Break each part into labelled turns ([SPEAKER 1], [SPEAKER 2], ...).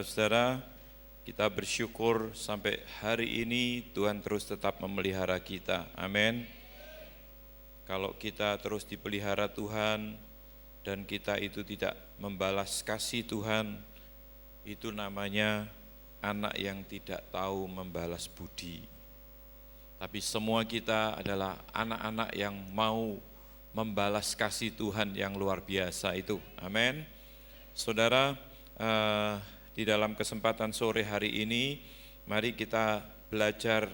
[SPEAKER 1] Saudara-saudara, kita bersyukur sampai hari ini Tuhan terus tetap memelihara kita. Amin. Kalau kita terus dipelihara Tuhan dan kita itu tidak membalas kasih Tuhan, itu namanya anak yang tidak tahu membalas budi. Tapi semua kita adalah anak-anak yang mau membalas kasih Tuhan yang luar biasa itu. Amin. Saudara, di dalam kesempatan sore hari ini, mari kita belajar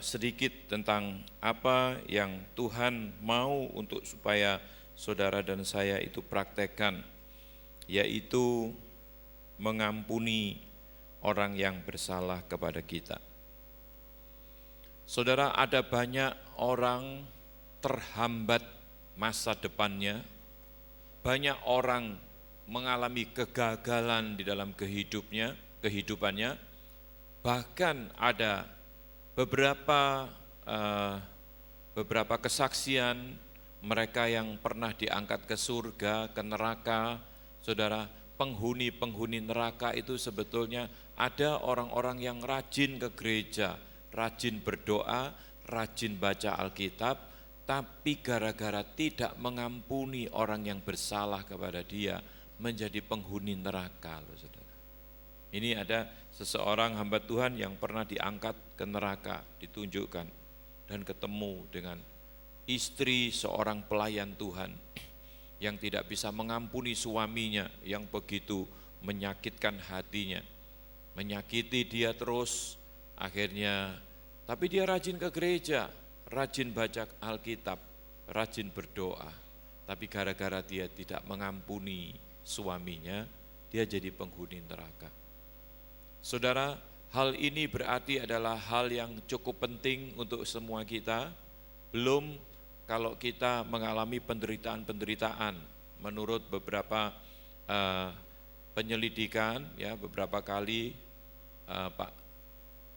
[SPEAKER 1] sedikit tentang apa yang Tuhan mau untuk supaya saudara dan saya itu praktekkan, yaitu mengampuni orang yang bersalah kepada kita. Saudara, ada banyak orang terhambat masa depannya, banyak orang mengalami kegagalan di dalam kehidupannya, bahkan ada beberapa kesaksian mereka yang pernah diangkat ke surga, ke neraka. Saudara, penghuni neraka itu sebetulnya ada orang-orang yang rajin ke gereja, rajin berdoa, rajin baca Alkitab, tapi gara-gara tidak mengampuni orang yang bersalah kepada dia, menjadi penghuni neraka, loh saudara. Ini ada seseorang hamba Tuhan yang pernah diangkat ke neraka, ditunjukkan, dan ketemu dengan istri seorang pelayan Tuhan yang tidak bisa mengampuni suaminya yang begitu menyakitkan hatinya, menyakiti dia terus, akhirnya, tapi dia rajin ke gereja, rajin baca Alkitab, rajin berdoa, tapi gara-gara dia tidak mengampuni suaminya, dia jadi penghuni neraka. Saudara, hal ini berarti adalah hal yang cukup penting untuk semua kita, belum kalau kita mengalami penderitaan-penderitaan. Menurut beberapa penyelidikan, ya beberapa kali Pak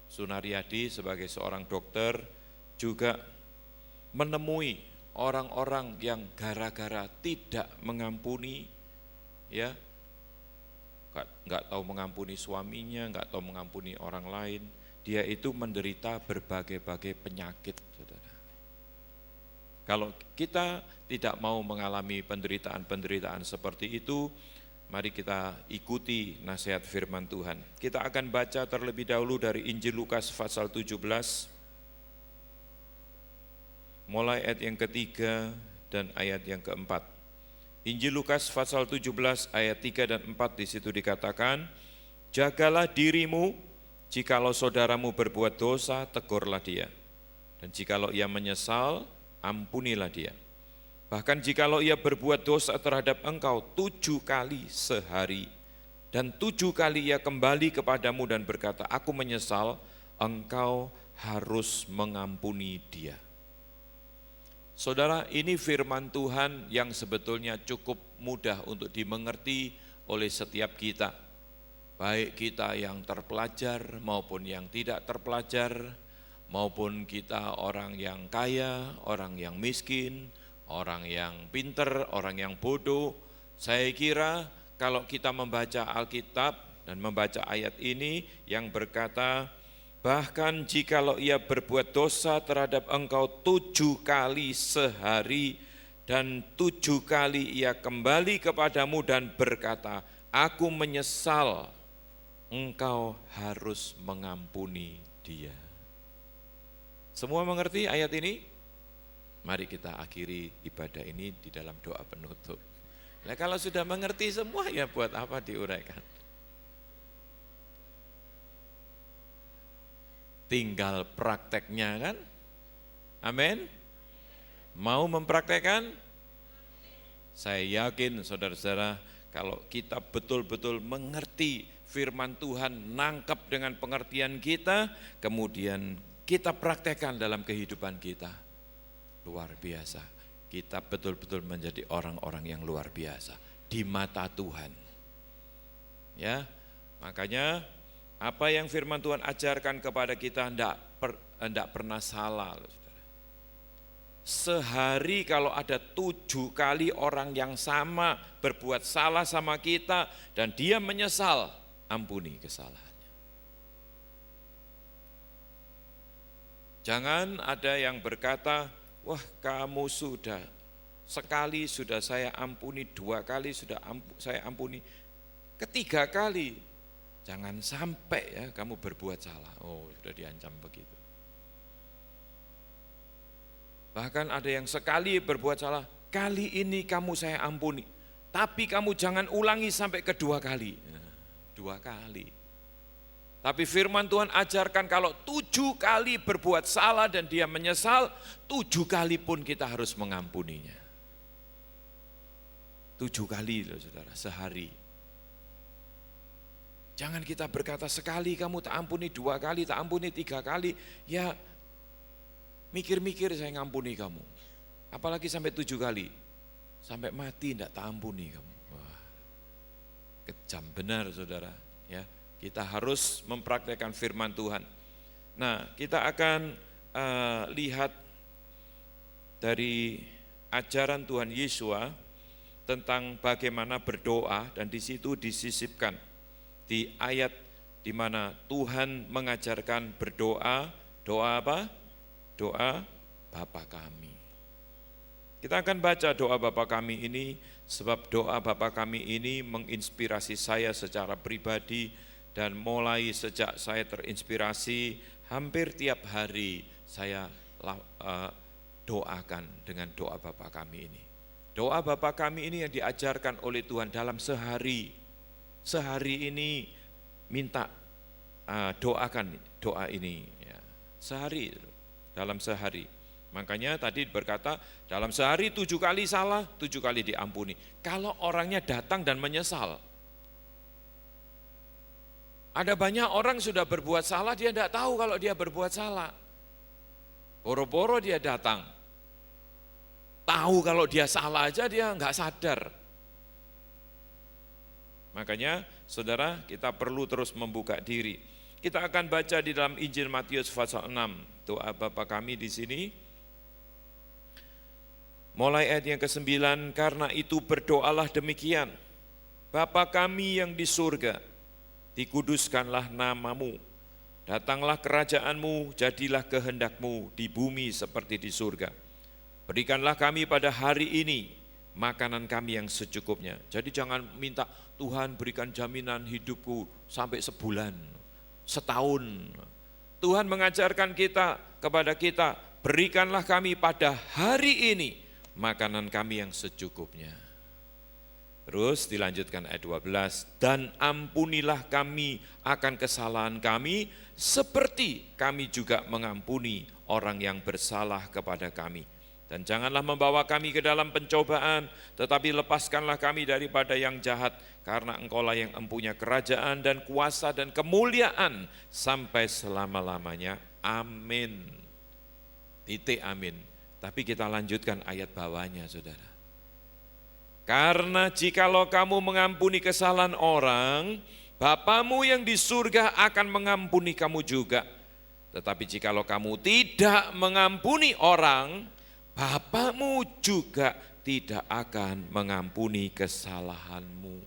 [SPEAKER 1] Sunaryadi sebagai seorang dokter juga menemui orang-orang yang gara-gara tidak mengampuni, ya, nggak tahu mengampuni suaminya, nggak tahu mengampuni orang lain, dia itu menderita berbagai-bagai penyakit, saudara. Kalau kita tidak mau mengalami penderitaan-penderitaan seperti itu, mari kita ikuti nasihat firman Tuhan. Kita akan baca terlebih dahulu dari Injil Lukas pasal 17, mulai ayat yang ketiga dan ayat yang keempat. Injil Lukas pasal 17 ayat 3 dan 4 di situ dikatakan, jagalah dirimu, jikalau saudaramu berbuat dosa, tegurlah dia. Dan jikalau ia menyesal, ampunilah dia. Bahkan jikalau ia berbuat dosa terhadap engkau 7 kali sehari, dan 7 kali ia kembali kepadamu dan berkata, aku menyesal, engkau harus mengampuni dia. Saudara, ini firman Tuhan yang sebetulnya cukup mudah untuk dimengerti oleh setiap kita. Baik kita yang terpelajar maupun yang tidak terpelajar, maupun kita orang yang kaya, orang yang miskin, orang yang pinter, orang yang bodoh. Saya kira kalau kita membaca Alkitab dan membaca ayat ini yang berkata, bahkan jikalau ia berbuat dosa terhadap engkau 7 kali sehari, dan 7 kali ia kembali kepadamu dan berkata, aku menyesal, engkau harus mengampuni dia. Semua mengerti ayat ini? Mari kita akhiri ibadah ini di dalam doa penutup. Nah, kalau sudah mengerti semua, ya buat apa diuraikan? Tinggal prakteknya, kan? Amin. Mau mempraktekkan? Saya yakin saudara-saudara, kalau kita betul-betul mengerti firman Tuhan, nangkep dengan pengertian kita, kemudian kita praktekkan dalam kehidupan kita, luar biasa. Kita betul-betul menjadi orang-orang yang luar biasa di mata Tuhan. Ya, makanya apa yang firman Tuhan ajarkan kepada kita hendak pernah salah, saudara. Sehari kalau ada 7 kali orang yang sama berbuat salah sama kita dan dia menyesal, ampuni kesalahannya. Jangan ada yang berkata, wah kamu sudah sekali sudah saya ampuni, 2 kali sudah saya ampuni, ketiga kali jangan sampai ya kamu berbuat salah. Oh, sudah diancam begitu. Bahkan ada yang sekali berbuat salah, kali ini kamu saya ampuni, tapi kamu jangan ulangi sampai kedua kali. 2 kali. Tapi firman Tuhan ajarkan kalau 7 kali berbuat salah dan dia menyesal, 7 kali pun kita harus mengampuninya. 7 kali loh saudara, sehari. Jangan kita berkata sekali kamu tak ampuni, 2 kali, tak ampuni 3 kali, ya mikir-mikir saya ngampuni kamu. Apalagi sampai 7 kali. Sampai mati tidak tak ampuni kamu. Wah, kejam benar saudara. Ya, kita harus mempraktekkan firman Tuhan. Nah, kita akan lihat dari ajaran Tuhan Yesus tentang bagaimana berdoa, dan di situ disisipkan di ayat di mana Tuhan mengajarkan berdoa. Doa apa? Doa Bapa kami. Kita akan baca doa Bapa kami ini, sebab doa Bapa kami ini menginspirasi saya secara pribadi, dan mulai sejak saya terinspirasi, hampir tiap hari saya doakan dengan doa Bapa kami ini. Doa Bapa kami ini yang diajarkan oleh Tuhan dalam sehari. Sehari ini minta doakan doa ini. Ya. Sehari, dalam sehari. Makanya tadi berkata dalam sehari 7 kali salah, 7 kali diampuni. Kalau orangnya datang dan menyesal. Ada banyak orang sudah berbuat salah, dia tidak tahu kalau dia berbuat salah. Boro-boro dia datang. Tahu kalau dia salah aja dia enggak sadar. Makanya saudara, kita perlu terus membuka diri. Kita akan baca di dalam Injil Matius pasal 6, doa Bapa kami di sini. Mulai ayat yang ke-9, karena itu berdoalah demikian. Bapa kami yang di surga, dikuduskanlah namamu. Datanglah kerajaanmu, jadilah kehendakmu di bumi seperti di surga. Berikanlah kami pada hari ini makanan kami yang secukupnya. Jadi jangan minta Tuhan berikan jaminan hidupku sampai sebulan, setahun. Tuhan mengajarkan kepada kita, berikanlah kami pada hari ini makanan kami yang secukupnya. Terus dilanjutkan ayat 12, dan ampunilah kami akan kesalahan kami, seperti kami juga mengampuni orang yang bersalah kepada kami. Dan janganlah membawa kami ke dalam pencobaan, tetapi lepaskanlah kami daripada yang jahat, karena Engkaulah yang empunya kerajaan dan kuasa dan kemuliaan sampai selama-lamanya. Amin. Titik amin. Tapi kita lanjutkan ayat bawahnya saudara. Karena jikalau kamu mengampuni kesalahan orang, Bapamu yang di surga akan mengampuni kamu juga. Tetapi jikalau kamu tidak mengampuni orang, Bapamu juga tidak akan mengampuni kesalahanmu.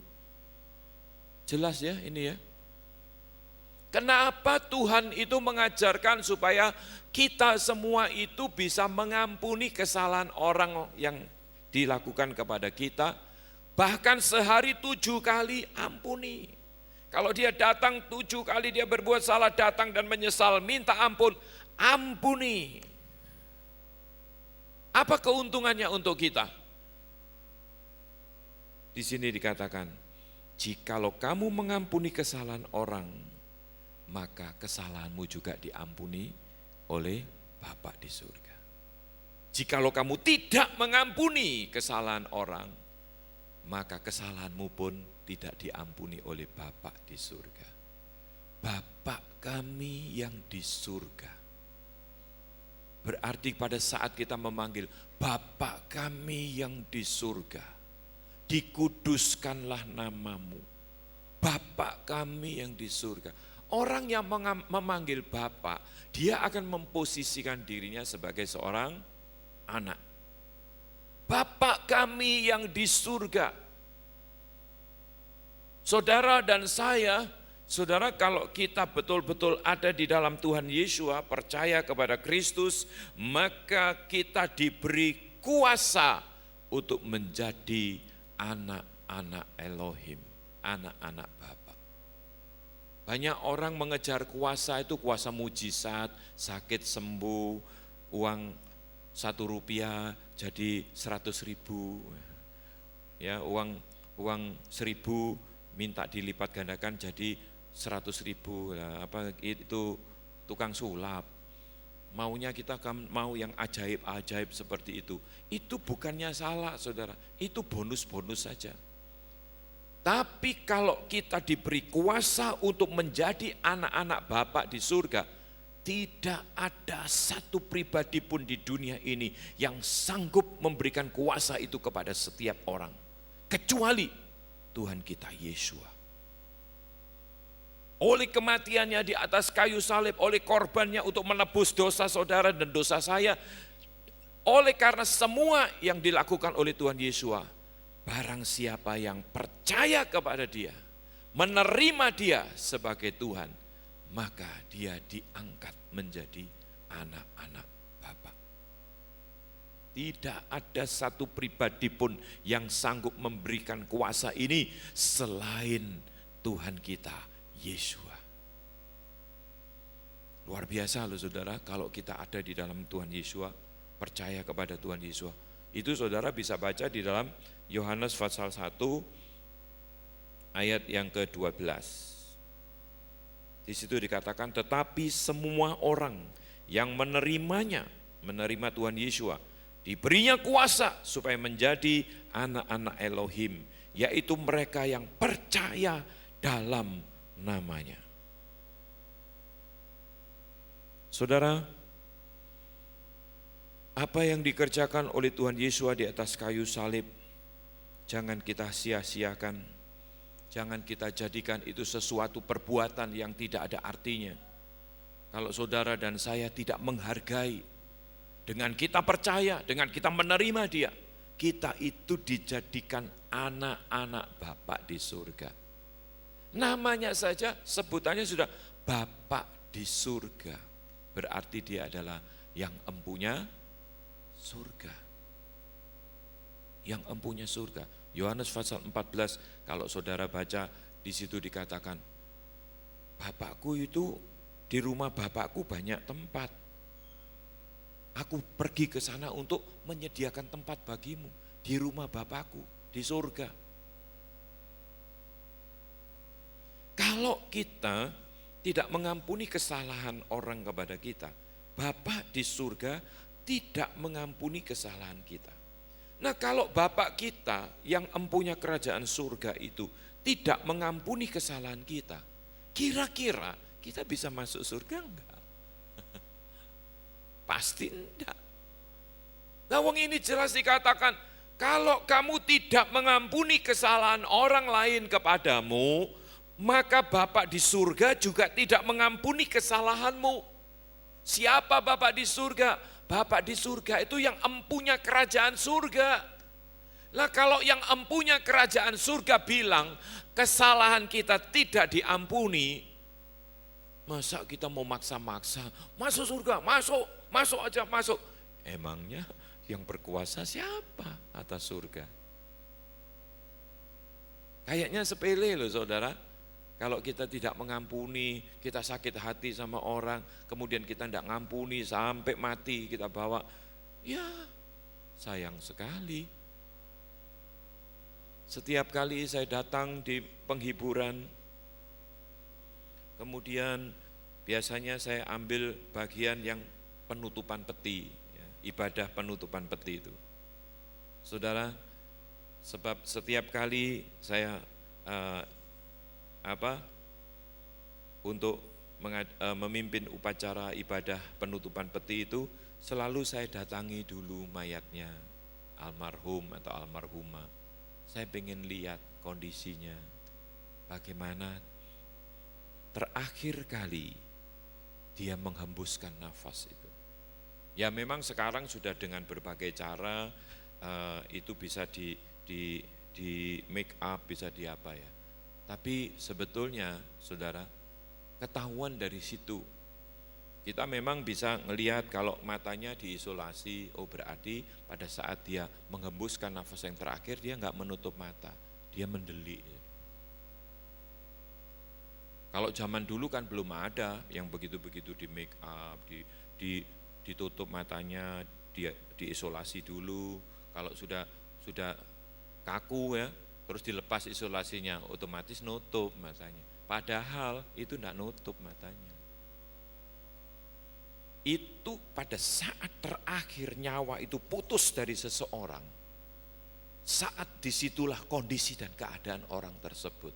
[SPEAKER 1] Jelas ya ini ya. Kenapa Tuhan itu mengajarkan supaya kita semua itu bisa mengampuni kesalahan orang yang dilakukan kepada kita, bahkan sehari 7 kali ampuni. Kalau dia datang 7 kali dia berbuat salah, datang dan menyesal, minta ampun, ampuni. Apa keuntungannya untuk kita? Di sini dikatakan, jikalau kamu mengampuni kesalahan orang, maka kesalahanmu juga diampuni oleh Bapa di surga. Jikalau kamu tidak mengampuni kesalahan orang, maka kesalahanmu pun tidak diampuni oleh Bapa di surga. Bapa kami yang di surga. Berarti pada saat kita memanggil Bapa kami yang di surga, dikuduskanlah namamu. Bapa kami yang di surga. Orang yang memanggil Bapa, dia akan memposisikan dirinya sebagai seorang anak. Bapa kami yang di surga. Saudara dan saya, saudara, kalau kita betul-betul ada di dalam Tuhan Yesus, percaya kepada Kristus, maka kita diberi kuasa untuk menjadi anak-anak Elohim, anak-anak Bapa. Banyak orang mengejar kuasa itu kuasa mujizat, sakit sembuh, uang 1 rupiah jadi 100.000, ya uang 1.000 minta dilipat gandakan jadi 100.000, apa itu tukang sulap. Maunya kita mau yang ajaib-ajaib seperti itu. Itu bukannya salah, saudara, itu bonus-bonus saja. Tapi kalau kita diberi kuasa untuk menjadi anak-anak Bapa di surga, tidak ada satu pribadi pun di dunia ini yang sanggup memberikan kuasa itu kepada setiap orang, kecuali Tuhan kita Yesus. Oleh kematiannya di atas kayu salib, oleh korbannya untuk menebus dosa saudara dan dosa saya, oleh karena semua yang dilakukan oleh Tuhan Yesus, barang siapa yang percaya kepada Dia, menerima Dia sebagai Tuhan, maka dia diangkat menjadi anak-anak Bapa. Tidak ada satu pribadi pun yang sanggup memberikan kuasa ini selain Tuhan kita, Yesus. Luar biasa loh saudara, kalau kita ada di dalam Tuhan Yesus, percaya kepada Tuhan Yesus. Itu saudara bisa baca di dalam Yohanes pasal 1 ayat yang ke-12. Di situ dikatakan, tetapi semua orang yang menerima Tuhan Yesus, diberinya kuasa supaya menjadi anak-anak Elohim, yaitu mereka yang percaya dalam namanya. Saudara, apa yang dikerjakan oleh Tuhan Yesus di atas kayu salib, jangan kita sia-siakan. Jangan kita jadikan itu sesuatu perbuatan yang tidak ada artinya. Kalau saudara dan saya tidak menghargai, dengan kita percaya, dengan kita menerima Dia, kita itu dijadikan anak-anak Bapa di surga. Namanya saja, sebutannya sudah Bapa di surga. Berarti Dia adalah yang empunya surga. Yang empunya surga. Yohanes pasal 14, kalau saudara baca, di situ dikatakan, Bapakku itu, di rumah Bapakku banyak tempat. Aku pergi ke sana untuk menyediakan tempat bagimu, di rumah Bapakku, di surga. Kalau kita tidak mengampuni kesalahan orang kepada kita, Bapa di surga tidak mengampuni kesalahan kita. Nah, kalau Bapak kita yang empunya kerajaan surga itu tidak mengampuni kesalahan kita, kira-kira kita bisa masuk surga enggak? Pasti enggak. Nah, wong ini jelas dikatakan, kalau kamu tidak mengampuni kesalahan orang lain kepadamu, maka Bapak di surga juga tidak mengampuni kesalahanmu. Siapa Bapak di surga? Bapak di surga itu yang empunya kerajaan surga. Lah kalau yang empunya kerajaan surga bilang kesalahan kita tidak diampuni, masa kita mau maksa-maksa, masuk surga, masuk aja, masuk. Emangnya yang berkuasa siapa atas surga? Kayaknya sepele loh saudara. Kalau kita tidak mengampuni, kita sakit hati sama orang, kemudian kita tidak ngampuni sampai mati kita bawa, ya sayang sekali. Setiap kali saya datang di penghiburan, kemudian biasanya saya ambil bagian yang penutupan peti, ya, ibadah penutupan peti itu. Saudara, sebab setiap kali saya untuk memimpin upacara ibadah penutupan peti itu, selalu saya datangi dulu mayatnya, almarhum atau almarhumah. Saya pengen lihat kondisinya, bagaimana terakhir kali dia menghembuskan nafas itu. Ya memang sekarang sudah dengan berbagai cara itu bisa di make up, bisa di apa ya. Tapi sebetulnya saudara, ketahuan dari situ. Kita memang bisa ngelihat kalau matanya diisolasi, oh berarti pada saat dia menghembuskan nafas yang terakhir dia enggak menutup mata, dia mendelik. Kalau zaman dulu kan belum ada yang begitu-begitu di make up, ditutup matanya, dia diisolasi dulu. Kalau sudah kaku ya, terus dilepas isolasinya, otomatis nutup matanya. Padahal itu enggak nutup matanya. Itu pada saat terakhir nyawa itu putus dari seseorang, saat disitulah kondisi dan keadaan orang tersebut.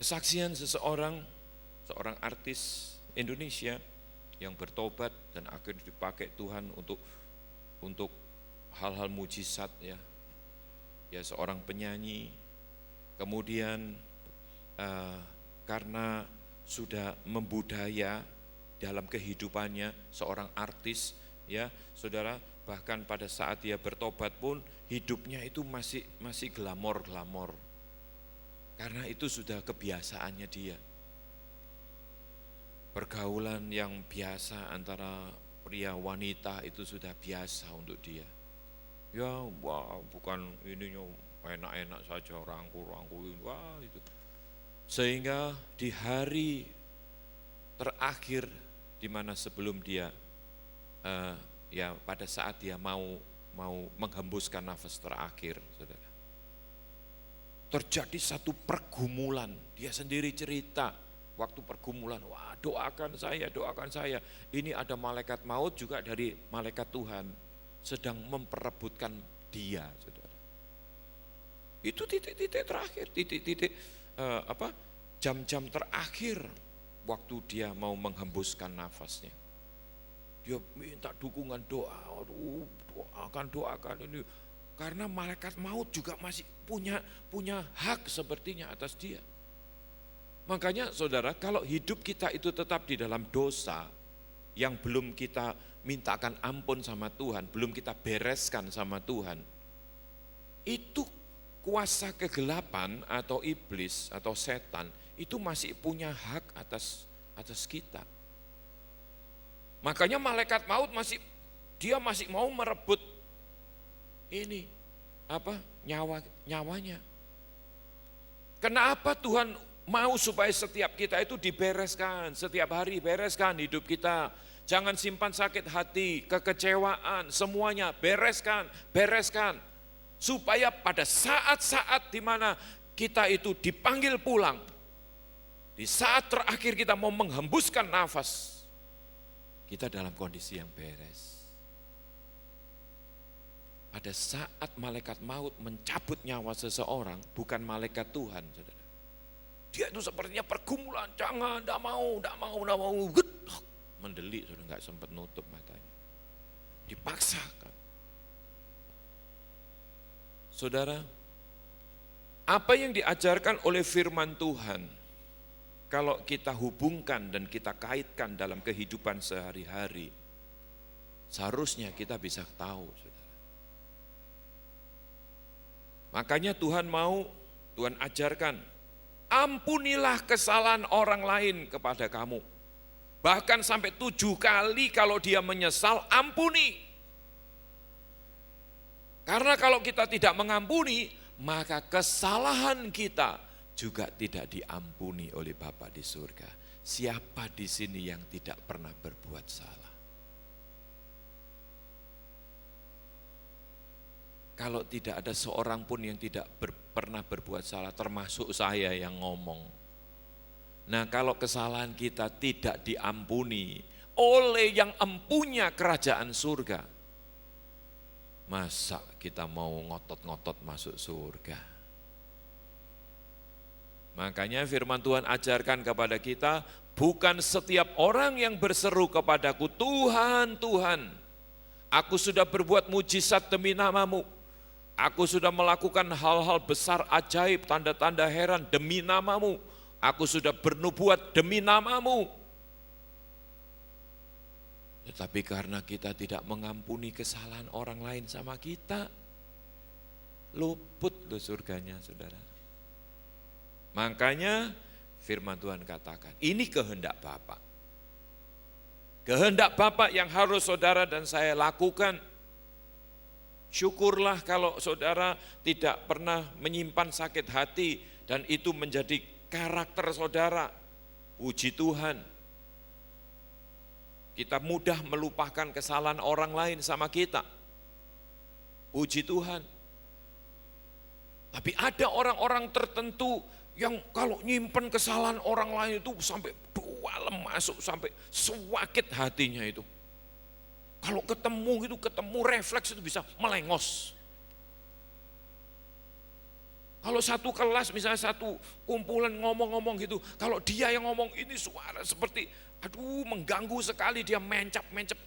[SPEAKER 1] Kesaksian seorang artis Indonesia yang bertobat dan akhirnya dipakai Tuhan untuk hal-hal mujizat ya. Ya seorang penyanyi, kemudian karena sudah membudaya dalam kehidupannya seorang artis ya saudara, bahkan pada saat dia bertobat pun hidupnya itu masih glamor karena itu sudah kebiasaannya dia, pergaulan yang biasa antara pria wanita itu sudah biasa untuk dia ya. Wah bukan ininya enak-enak saja, rangkul-rangkulin, wah itu. Sehingga di hari terakhir di mana sebelum dia ya pada saat dia mau menghembuskan nafas terakhir, saudara, terjadi satu pergumulan. Dia sendiri cerita waktu pergumulan, wah doakan saya. Ini ada malaikat maut juga dari malaikat Tuhan sedang memperebutkan dia, saudara. Itu titik-titik terakhir, jam-jam terakhir waktu dia mau menghembuskan nafasnya. Dia minta dukungan doa, doakan ini. Karena malaikat maut juga masih punya hak sepertinya atas dia. Makanya saudara, kalau hidup kita itu tetap di dalam dosa yang belum kita mintakan ampun sama Tuhan, belum kita bereskan sama Tuhan, itu kuasa kegelapan atau iblis atau setan itu masih punya hak atas kita. Makanya malaikat maut masih mau merebut ini nyawanya. Kenapa Tuhan mau supaya setiap kita itu dibereskan, setiap hari bereskan hidup kita. Jangan simpan sakit hati, kekecewaan, semuanya bereskan. Supaya pada saat-saat di mana kita itu dipanggil pulang, di saat terakhir kita mau menghembuskan nafas, kita dalam kondisi yang beres. Pada saat malaikat maut mencabut nyawa seseorang, bukan malaikat Tuhan, saudara. Dia itu sepertinya pergumulan, jangan, enggak mau, mendelik, saudara, enggak sempat nutup matanya. Dipaksakan. Saudara, apa yang diajarkan oleh firman Tuhan, kalau kita hubungkan dan kita kaitkan dalam kehidupan sehari-hari, seharusnya kita bisa tahu, saudara. Makanya Tuhan ajarkan, ampunilah kesalahan orang lain kepada kamu. Bahkan sampai 7 kali kalau dia menyesal, ampuni. Karena kalau kita tidak mengampuni, maka kesalahan kita juga tidak diampuni oleh Bapa di surga. Siapa di sini yang tidak pernah berbuat salah? Kalau tidak ada seorang pun yang tidak pernah berbuat salah, termasuk saya yang ngomong. Nah, kalau kesalahan kita tidak diampuni oleh yang empunya kerajaan surga, masa kita mau ngotot-ngotot masuk surga? Makanya firman Tuhan ajarkan kepada kita, bukan setiap orang yang berseru kepadaku, Tuhan, Tuhan, aku sudah berbuat mujizat demi namamu, aku sudah melakukan hal-hal besar ajaib, tanda-tanda heran demi namamu, aku sudah bernubuat demi namamu. Tetapi karena kita tidak mengampuni kesalahan orang lain sama kita, luput loh surganya, saudara. Makanya firman Tuhan katakan, ini kehendak Bapa. Kehendak Bapa yang harus saudara dan saya lakukan. Syukurlah kalau saudara tidak pernah menyimpan sakit hati dan itu menjadi karakter saudara. Puji Tuhan. Kita mudah melupakan kesalahan orang lain sama kita. Puji Tuhan. Tapi ada orang-orang tertentu yang kalau nyimpen kesalahan orang lain itu sampai dalam masuk, sampai sewakit hatinya itu. Kalau ketemu refleks itu bisa melengos. Kalau satu kelas misalnya satu kumpulan ngomong-ngomong gitu, kalau dia yang ngomong ini suara seperti mengganggu sekali, dia mencap-mencap.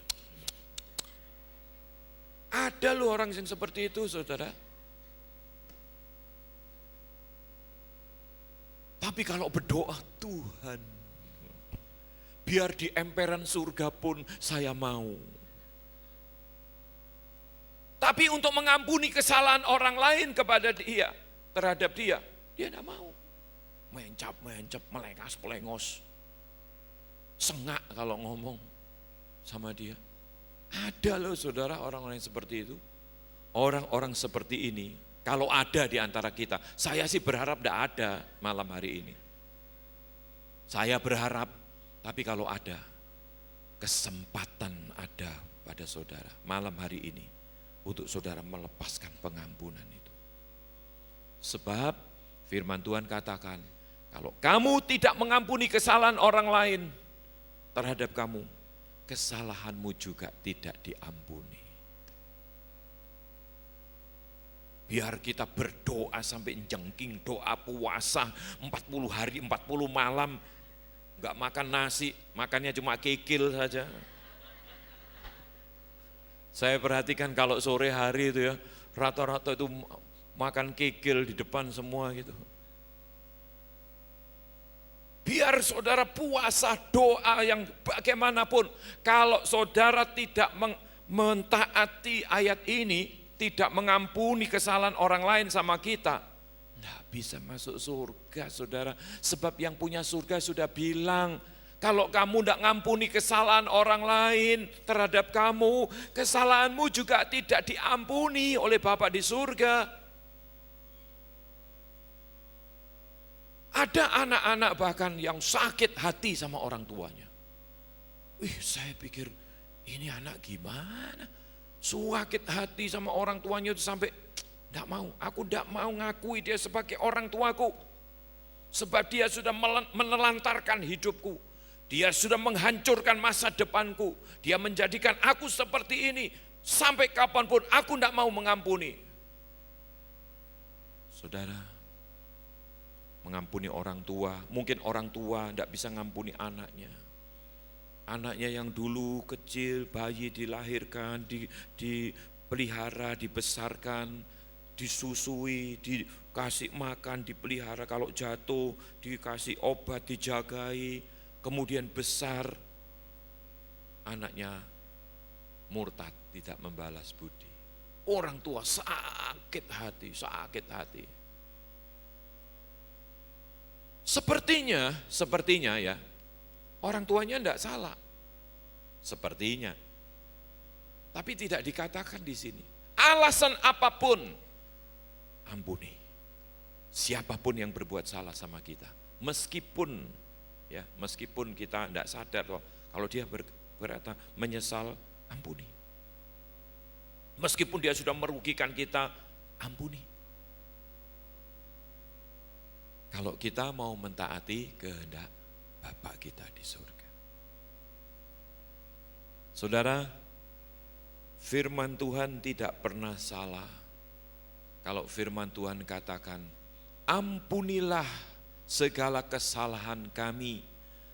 [SPEAKER 1] Ada loh orang yang seperti itu, saudara. Tapi kalau berdoa, Tuhan, biar di emperan surga pun saya mau. Tapi untuk mengampuni kesalahan orang lain kepada dia, terhadap dia tidak mau. Mencap-mencap, melengos, sengak kalau ngomong sama dia. Ada loh saudara orang-orang yang seperti itu. Orang-orang seperti ini, kalau ada di antara kita, saya sih berharap tidak ada malam hari ini. Saya berharap, tapi kalau ada, kesempatan ada pada saudara malam hari ini, untuk saudara melepaskan pengampunan itu. Sebab firman Tuhan katakan, kalau kamu tidak mengampuni kesalahan orang lain terhadap kamu, kesalahanmu juga tidak diampuni. Biar kita berdoa sampai jengking, doa puasa 40 hari 40 malam, enggak makan nasi, makannya cuma kikil saja. Saya perhatikan kalau sore hari itu ya, rata-rata itu makan kikil di depan semua gitu. Biar saudara puasa doa yang bagaimanapun, kalau saudara tidak mentaati ayat ini, tidak mengampuni kesalahan orang lain sama kita, tidak bisa masuk surga saudara. Sebab yang punya surga sudah bilang, kalau kamu tidak ngampuni kesalahan orang lain terhadap kamu, kesalahanmu juga tidak diampuni oleh Bapa di surga. Ada anak-anak bahkan yang sakit hati sama orang tuanya. Saya pikir ini anak gimana? Sakit hati sama orang tuanya itu sampai aku tidak mau ngakui dia sebagai orang tuaku. Sebab dia sudah menelantarkan hidupku. Dia sudah menghancurkan masa depanku. Dia menjadikan aku seperti ini. Sampai kapanpun aku tidak mau mengampuni. Saudara, mengampuni orang tua. Mungkin orang tua tidak bisa mengampuni anaknya. Anaknya yang dulu kecil, bayi dilahirkan, dipelihara, dibesarkan, disusui, dikasih makan, dipelihara. Kalau jatuh, dikasih obat, dijagai. Kemudian besar, anaknya murtad, tidak membalas budi. Orang tua sakit hati. Sepertinya ya, orang tuanya tidak salah. Sepertinya. Tapi tidak dikatakan di sini. Alasan apapun, ampuni. Siapapun yang berbuat salah sama kita. Meskipun kita tidak sadar kalau dia berkata menyesal, ampuni. Meskipun dia sudah merugikan kita, ampuni. Kalau kita mau mentaati kehendak Bapa kita di surga. Saudara, firman Tuhan tidak pernah salah. Kalau firman Tuhan katakan, ampunilah segala kesalahan kami,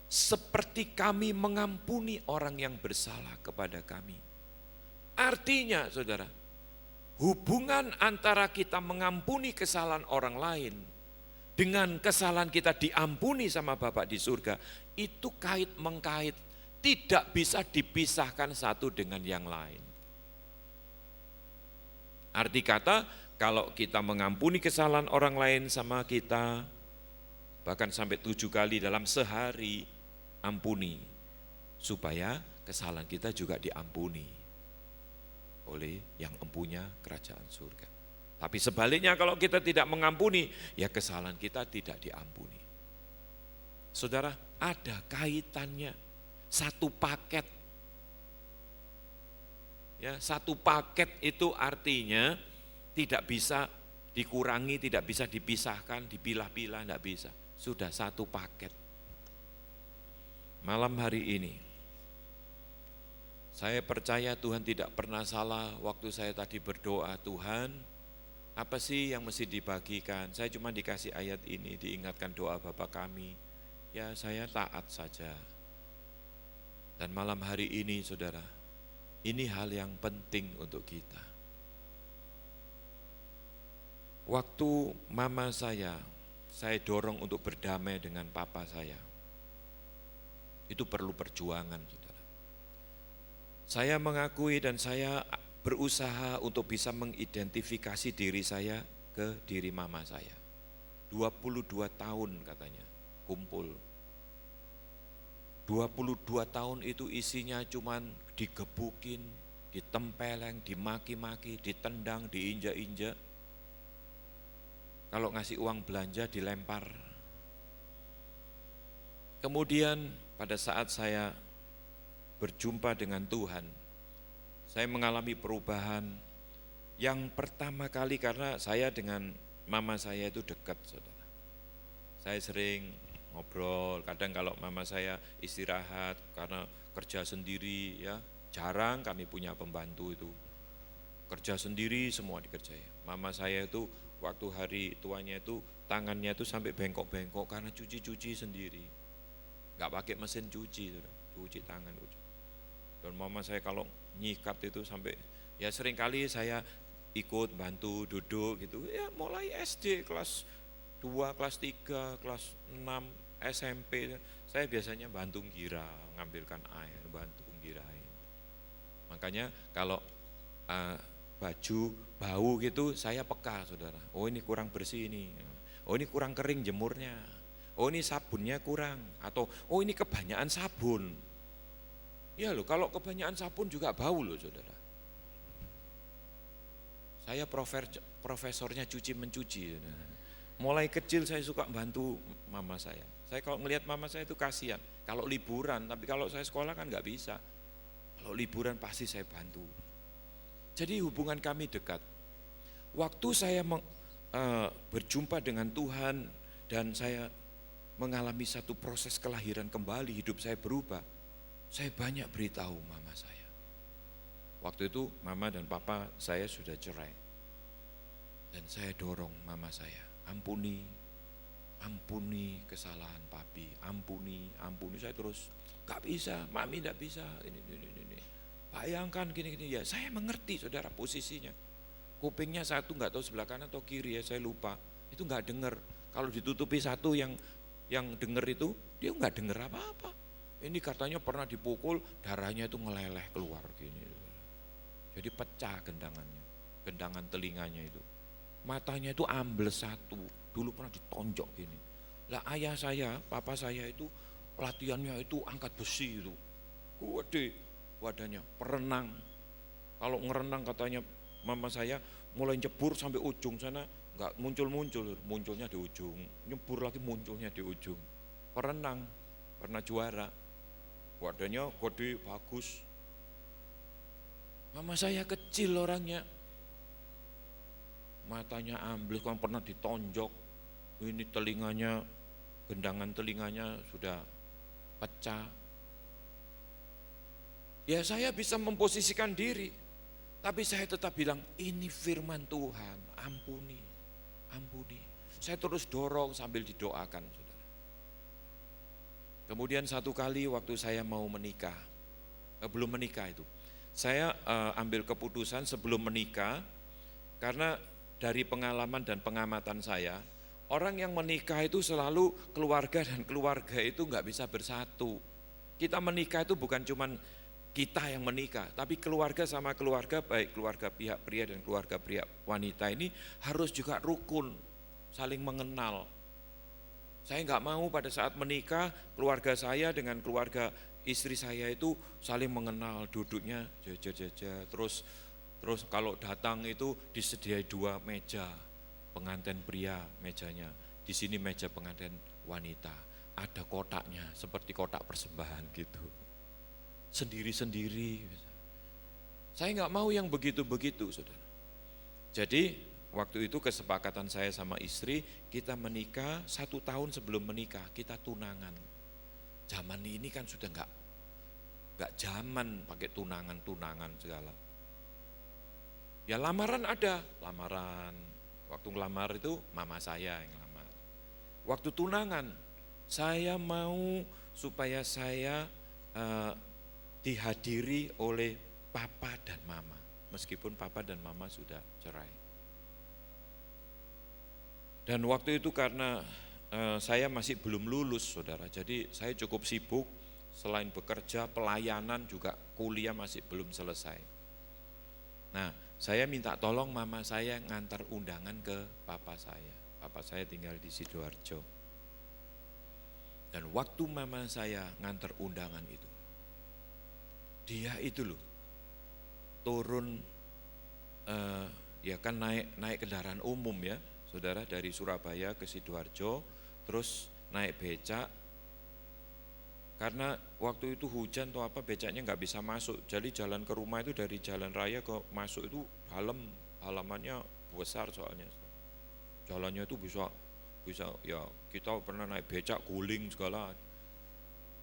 [SPEAKER 1] seperti kami mengampuni orang yang bersalah kepada kami. Artinya saudara, hubungan antara kita mengampuni kesalahan orang lain dengan kesalahan kita diampuni sama Bapa di surga, itu kait-mengkait. tidak bisa dipisahkan satu dengan yang lain. Arti kata, kalau kita mengampuni kesalahan orang lain sama kita, bahkan sampai 7 kali dalam sehari, ampuni, supaya kesalahan kita juga diampuni oleh yang empunya kerajaan surga. Tapi sebaliknya kalau kita tidak mengampuni, ya kesalahan kita tidak diampuni. Saudara, ada kaitannya, satu paket. Ya, satu paket itu artinya tidak bisa dikurangi, tidak bisa dipisahkan, dipilah-pilah, tidak bisa. Sudah satu paket. Malam hari ini, saya percaya Tuhan tidak pernah salah waktu saya tadi berdoa, Tuhan, apa sih yang mesti dibagikan? Saya cuma dikasih ayat ini, diingatkan doa Bapa kami. Ya saya taat saja. Dan malam hari ini saudara, ini hal yang penting untuk kita. Waktu mama saya dorong untuk berdamai dengan papa saya. Itu perlu perjuangan saudara. Saya mengakui dan saya berusaha untuk bisa mengidentifikasi diri saya ke diri mama saya. 22 tahun katanya kumpul. 22 tahun itu isinya cuman digebukin, ditempeleng, dimaki-maki, ditendang, diinjak-injak. Kalau ngasih uang belanja dilempar. Kemudian pada saat saya berjumpa dengan Tuhan, saya mengalami perubahan yang pertama kali karena saya dengan mama saya itu dekat, saudara. Saya sering ngobrol, kadang kalau mama saya istirahat karena kerja sendiri ya, jarang kami punya pembantu itu. Kerja sendiri semua dikerjain. Mama saya itu waktu hari tuanya itu tangannya itu sampai bengkok-bengkok karena cuci-cuci sendiri. Enggak pakai mesin cuci, saudara. Cuci tangan. Dan mama saya kalau nyikat itu sampai, ya sering kali saya ikut bantu duduk gitu, ya mulai SD kelas 2, kelas 3, kelas 6, SMP, saya biasanya bantu gira, ngambilkan air, bantu girain. Makanya kalau baju bau gitu saya peka saudara, oh ini kurang bersih ini, oh ini kurang kering jemurnya, oh ini sabunnya kurang, atau oh ini kebanyakan sabun. Ya loh, kalau kebanyakan sabun juga bau loh saudara. Saya profesornya cuci mencuci. Mulai kecil saya suka bantu mama saya. Saya kalau ngelihat mama saya itu kasihan. Kalau liburan, tapi kalau saya sekolah kan nggak bisa. Kalau liburan pasti saya bantu. Jadi hubungan kami dekat. Waktu saya berjumpa dengan Tuhan dan saya mengalami satu proses kelahiran kembali, hidup saya berubah. Saya banyak beritahu mama saya. Waktu itu mama dan papa saya sudah cerai. Dan saya dorong mama saya, ampuni kesalahan papi, ampuni. Saya terus, gak bisa, mami gak bisa, ini. Bayangkan gini, ya saya mengerti saudara posisinya. Kupingnya satu gak tahu sebelah kanan atau kiri ya, saya lupa. Itu gak dengar. Kalau ditutupi satu yang dengar itu, dia gak dengar apa-apa. Ini katanya pernah dipukul, darahnya itu ngeleleh keluar gini. Jadi pecah gendangan telinganya itu. Matanya itu ambles satu, dulu pernah ditonjok gini. Lah ayah saya, papa saya itu latihannya itu angkat besi itu. Gede wadahnya, perenang. Kalau ngerenang katanya mama saya mulai jebur sampai ujung sana, enggak munculnya di ujung. Nyebur lagi munculnya di ujung. Perenang, pernah juara. Wadahnya gede, bagus. Mama saya kecil orangnya. Matanya ambles, kan pernah ditonjok. Ini telinganya, gendangan telinganya sudah pecah. Ya saya bisa memposisikan diri. Tapi saya tetap bilang, ini firman Tuhan, ampuni. Saya terus dorong sambil didoakan, saudara. Kemudian satu kali waktu saya mau menikah, belum menikah itu, saya ambil keputusan sebelum menikah, karena dari pengalaman dan pengamatan saya, orang yang menikah itu selalu keluarga dan keluarga itu nggak bisa bersatu. Kita menikah itu bukan cuman kita yang menikah, tapi keluarga sama keluarga, baik keluarga pihak pria dan keluarga pihak wanita ini harus juga rukun, saling mengenal. Saya nggak mau pada saat menikah, keluarga saya dengan keluarga istri saya itu saling mengenal, duduknya jajar-jajar, terus kalau datang itu disediai 2 meja, pengantin pria mejanya, di sini meja pengantin wanita, ada kotaknya seperti kotak persembahan gitu. Sendiri-sendiri. Saya nggak mau yang begitu-begitu, saudara. Jadi waktu itu kesepakatan saya sama istri, kita menikah 1 tahun sebelum menikah, kita tunangan. Zaman ini kan sudah nggak zaman pakai tunangan segala. Ya lamaran ada, lamaran. Waktu ngelamar itu mama saya yang lamar. Waktu tunangan, saya mau supaya saya dihadiri oleh papa dan mama, meskipun papa dan mama sudah cerai. Dan waktu itu karena saya masih belum lulus, saudara, jadi saya cukup sibuk, selain bekerja, pelayanan juga kuliah masih belum selesai. Nah, saya minta tolong mama saya ngantar undangan ke papa saya. Papa saya tinggal di Sidoarjo. Dan waktu mama saya ngantar undangan itu, dia itu loh turun ya kan naik kendaraan umum ya, saudara, dari Surabaya ke Sidoarjo, terus naik becak. Karena waktu itu hujan atau apa, becaknya nggak bisa masuk, jadi jalan ke rumah itu dari jalan raya ke masuk itu halamannya besar, soalnya jalannya itu bisa ya, kita pernah naik becak guling segala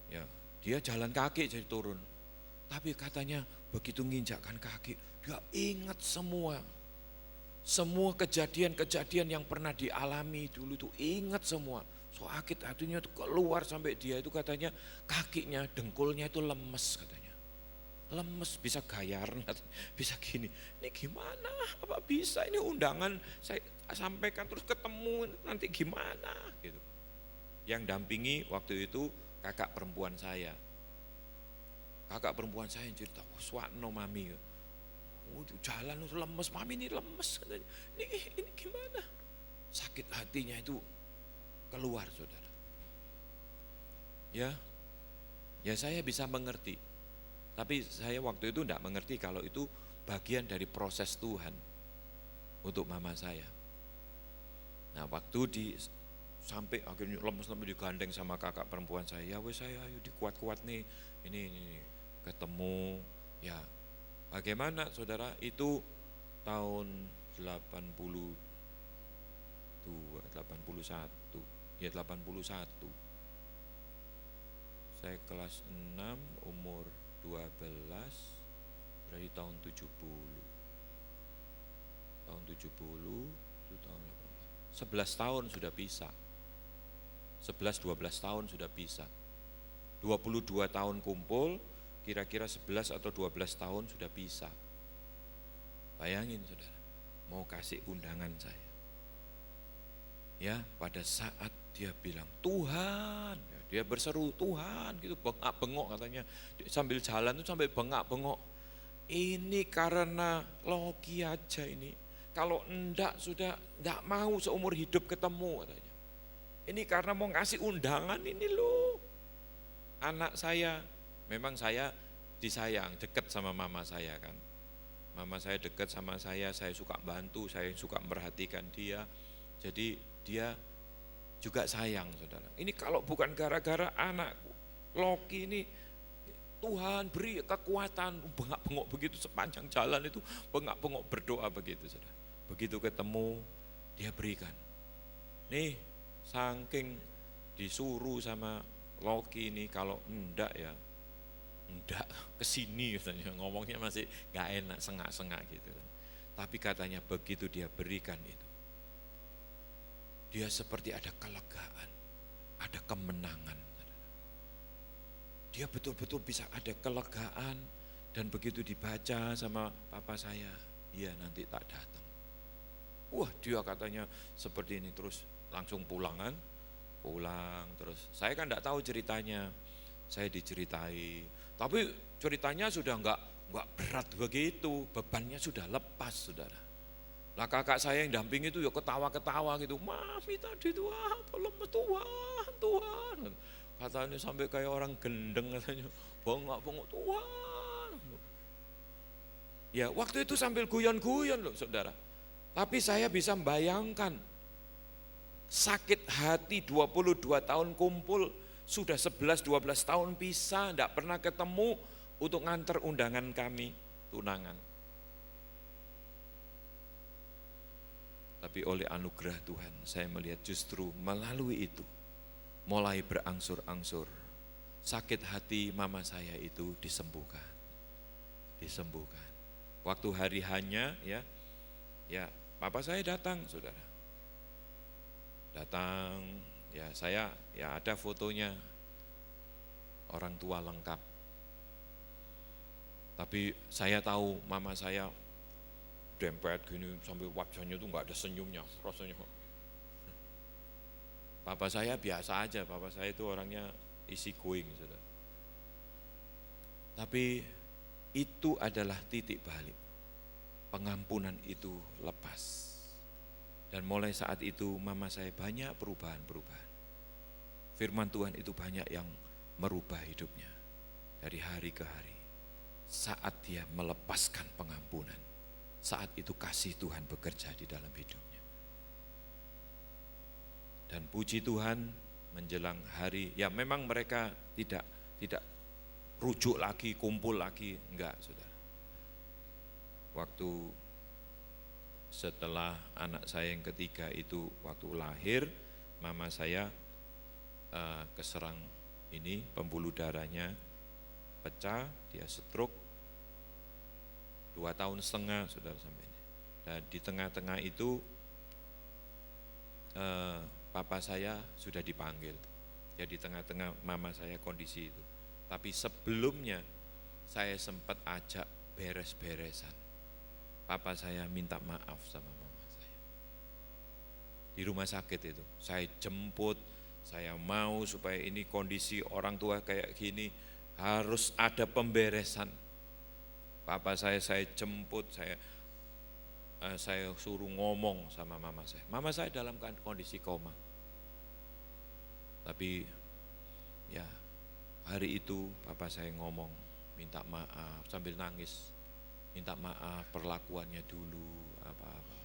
[SPEAKER 1] ya, dia jalan kaki jadi turun. Tapi katanya begitu nginjakkan kaki, dia ingat semua kejadian-kejadian yang pernah dialami dulu itu, ingat semua. Sakit hatinya itu keluar sampai dia itu katanya kakinya, dengkulnya itu lemes katanya. Lemes, bisa gayaran, bisa gini. Ini gimana? Apa bisa ini undangan saya sampaikan terus ketemu nanti gimana gitu. Yang dampingi waktu itu kakak perempuan saya. Kakak perempuan saya yang cerita, swakno mami, jalan lemes, mami ini lemes katanya. Ini gimana? Sakit hatinya itu keluar, saudara. Ya saya bisa mengerti. Tapi saya waktu itu tidak mengerti kalau itu bagian dari proses Tuhan untuk mama saya. Nah, waktu sampai akhirnya lemes digandeng sama kakak perempuan saya, ya wes saya ayo dikuat-kuat nih, ini ketemu ya. Bagaimana, saudara, itu tahun 81 ya, 81. Saya kelas 6, umur 12, berarti tahun 70. Tahun 70 itu tahun 18. 11 tahun sudah bisa. 11-12 tahun sudah bisa. 22 tahun kumpul, kira-kira 11 atau 12 tahun sudah bisa. Bayangin, saudara, mau kasih undangan saya. Ya, pada saat dia bilang Tuhan, ya, dia berseru Tuhan gitu, bengak-bengok katanya, sambil jalan itu sampai bengak-bengok. Ini karena Loki aja ini, kalau enggak sudah enggak mau seumur hidup ketemu katanya. Ini karena mau ngasih undangan ini loh. Anak saya, memang saya disayang, dekat sama mama saya kan. Mama saya dekat sama saya suka bantu, saya suka memperhatikan dia. Jadi dia juga sayang, saudara. Ini kalau bukan gara-gara anakku Loki ini, Tuhan beri kekuatan, bengak-bengok begitu sepanjang jalan itu, bengak-bengok berdoa begitu, saudara. Begitu ketemu, dia berikan. Nih, saking disuruh sama Loki ini, kalau enggak ya, enggak kesini katanya, ngomongnya masih gak enak, sengak-sengak gitu. Tapi katanya begitu dia berikan itu, dia seperti ada kelegaan, ada kemenangan. Dia betul-betul bisa ada kelegaan, dan begitu dibaca sama papa saya, iya nanti tak datang. Wah, dia katanya seperti ini, terus langsung pulang terus. Saya kan enggak tahu ceritanya. saya diceritai. Tapi ceritanya sudah enggak berat begitu, bebannya sudah lepas, saudara. Lah kakak saya yang damping itu ya ketawa-ketawa gitu, mami tadi Tuhan, tolong Tuhan. Katanya sampai kayak orang gendeng katanya, bengok-bengok Tuhan. Ya waktu itu sambil guyon-guyon loh saudara. Tapi saya bisa membayangkan sakit hati 22 tahun kumpul, sudah 11-12 tahun pisah, tidak pernah ketemu untuk nganter undangan kami tunangan. Tapi oleh anugerah Tuhan saya melihat justru melalui itu mulai berangsur-angsur sakit hati mama saya itu disembuhkan. Waktu hari hanya ya papa saya datang saudara. Datang ya saya ya ada fotonya orang tua lengkap. Tapi saya tahu mama saya dempet gini sampai wajahnya tuh nggak ada senyumnya rasanya. Papa saya biasa aja, papa saya itu orangnya easy going saudara. Tapi itu adalah titik balik. Pengampunan itu lepas. Dan mulai saat itu mama saya banyak perubahan. Firman Tuhan itu banyak yang merubah hidupnya dari hari ke hari. Saat dia melepaskan pengampunan, saat itu kasih Tuhan bekerja di dalam hidupnya. Dan puji Tuhan menjelang hari, ya memang mereka tidak rujuk lagi, kumpul lagi, enggak saudara. Waktu setelah anak saya yang ketiga itu waktu lahir, mama saya keserang ini, pembuluh darahnya pecah, dia stroke 2,5 tahun saudara sampai ini. Dan di tengah-tengah itu papa saya sudah dipanggil. Ya di tengah-tengah mama saya kondisi itu. Tapi sebelumnya saya sempat ajak beres-beresan. Papa saya minta maaf sama mama saya. Di rumah sakit itu, saya jemput, saya mau supaya ini kondisi orang tua kayak gini, harus ada pemberesan. Papa saya jemput, saya suruh ngomong sama mama saya. Mama saya dalam kondisi koma. Tapi ya hari itu papa saya ngomong, minta maaf sambil nangis. Minta maaf perlakuannya dulu apa-apa.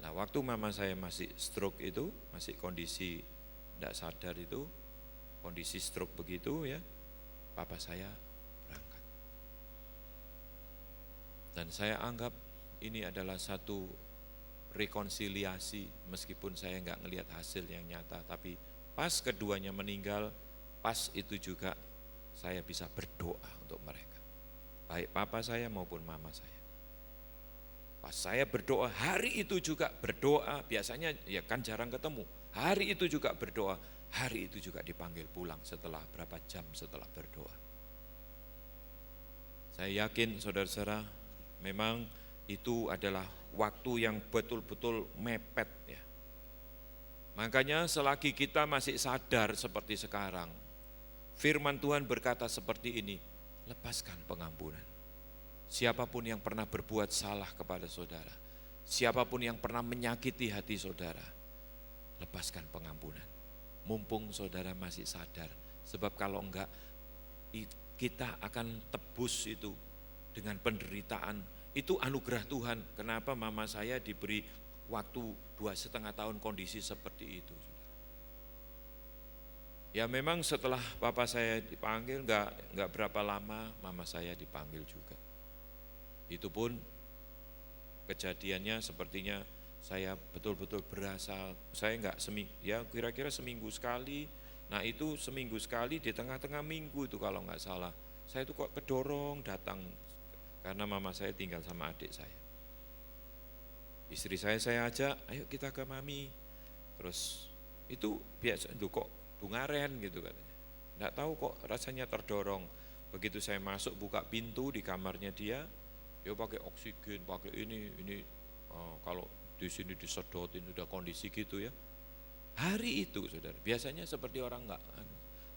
[SPEAKER 1] Nah waktu mama saya masih stroke itu, masih kondisi tidak sadar itu, kondisi stroke begitu ya, papa saya berangkat. Dan saya anggap ini adalah satu rekonsiliasi, meskipun saya enggak ngelihat hasil yang nyata, tapi pas keduanya meninggal, pas itu juga saya bisa berdoa untuk mereka. Baik papa saya maupun mama saya. Pas saya berdoa, hari itu juga berdoa, biasanya ya kan jarang ketemu. Hari itu juga berdoa, hari itu juga dipanggil pulang setelah berapa jam setelah berdoa. Saya yakin saudara-saudara, memang itu adalah waktu yang betul-betul mepet ya. Makanya selagi kita masih sadar seperti sekarang, firman Tuhan berkata seperti ini, lepaskan pengampunan. Siapapun yang pernah berbuat salah kepada saudara, siapapun yang pernah menyakiti hati saudara, lepaskan pengampunan. Mumpung saudara masih sadar, sebab kalau enggak kita akan tebus itu dengan penderitaan. Itu anugerah Tuhan. Kenapa mama saya diberi waktu 2,5 tahun kondisi seperti itu. Ya memang setelah papa saya dipanggil enggak berapa lama mama saya dipanggil juga. Itu pun kejadiannya sepertinya saya betul-betul berasa, saya enggak kira-kira seminggu sekali. Nah itu seminggu sekali di tengah-tengah minggu itu kalau enggak salah, saya itu kok kedorong datang karena mama saya tinggal sama adik saya. Istri saya ajak, ayo kita ke mami. Terus itu biasa, kok dungaren gitu katanya. Enggak tahu kok rasanya terdorong. Begitu saya masuk buka pintu di kamarnya dia pakai oksigen, pakai ini kalau di sini disedotin sudah kondisi gitu ya. Hari itu saudara, biasanya seperti orang enggak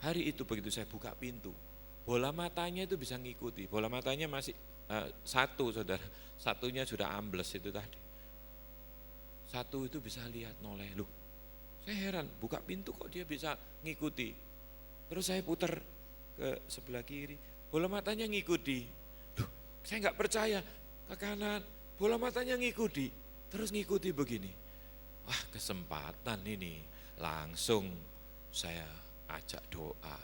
[SPEAKER 1] Hari itu begitu saya buka pintu, bola matanya itu bisa ngikuti, bola matanya masih satu saudara, satunya sudah ambles itu tadi. Satu itu bisa lihat noleh, loh saya heran, buka pintu kok dia bisa ngikuti. Terus saya putar ke sebelah kiri, bola matanya ngikuti. Loh, saya nggak percaya, ke kanan, bola matanya ngikuti. Terus ngikuti begini. Wah kesempatan ini, langsung saya ajak doa.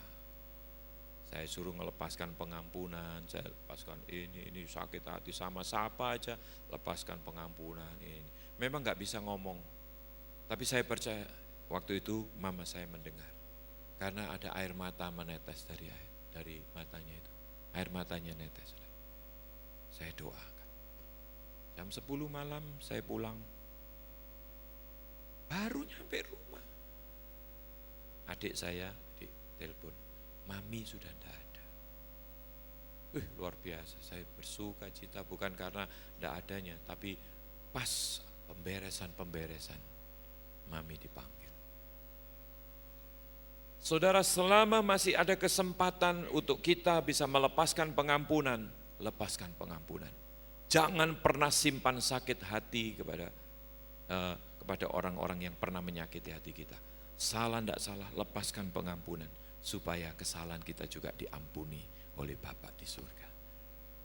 [SPEAKER 1] Saya suruh melepaskan pengampunan, saya lepaskan ini sakit hati sama siapa aja, lepaskan pengampunan ini. Memang nggak bisa ngomong, tapi saya percaya waktu itu mama saya mendengar. Karena ada air mata menetes dari matanya itu. Air matanya netes. Saya doakan. Jam 10 malam saya pulang. Baru nyampe rumah. Adik saya telepon, mami sudah tidak ada. Luar biasa, saya bersuka cita bukan karena tidak adanya, tapi pas pemberesan, mami dipanggil. Saudara, selama masih ada kesempatan untuk kita bisa melepaskan pengampunan, lepaskan pengampunan. Jangan pernah simpan sakit hati kepada orang-orang yang pernah menyakiti hati kita. Salah tidak salah, lepaskan pengampunan supaya kesalahan kita juga diampuni oleh Bapa di surga.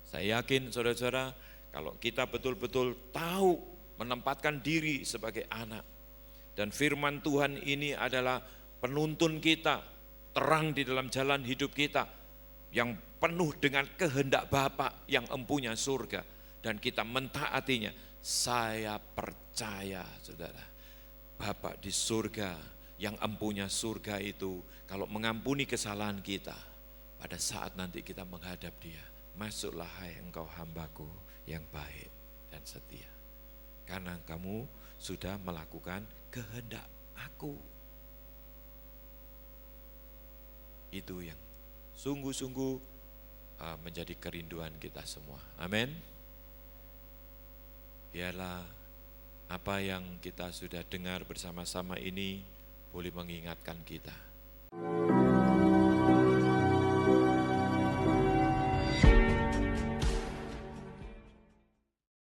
[SPEAKER 1] Saya yakin saudara-saudara, kalau kita betul-betul tahu menempatkan diri sebagai anak, dan firman Tuhan ini adalah penuntun kita, terang di dalam jalan hidup kita, yang penuh dengan kehendak Bapa yang empunya surga, dan kita mentaatinya. Saya percaya saudara, Bapa di surga yang empunya surga itu kalau mengampuni kesalahan kita, pada saat nanti kita menghadap Dia, masuklah hai engkau hambaku yang baik dan setia, karena kamu sudah melakukan kehendak aku. Itu yang sungguh-sungguh menjadi kerinduan kita semua. Amin. Biarlah apa yang kita sudah dengar bersama-sama ini boleh mengingatkan kita.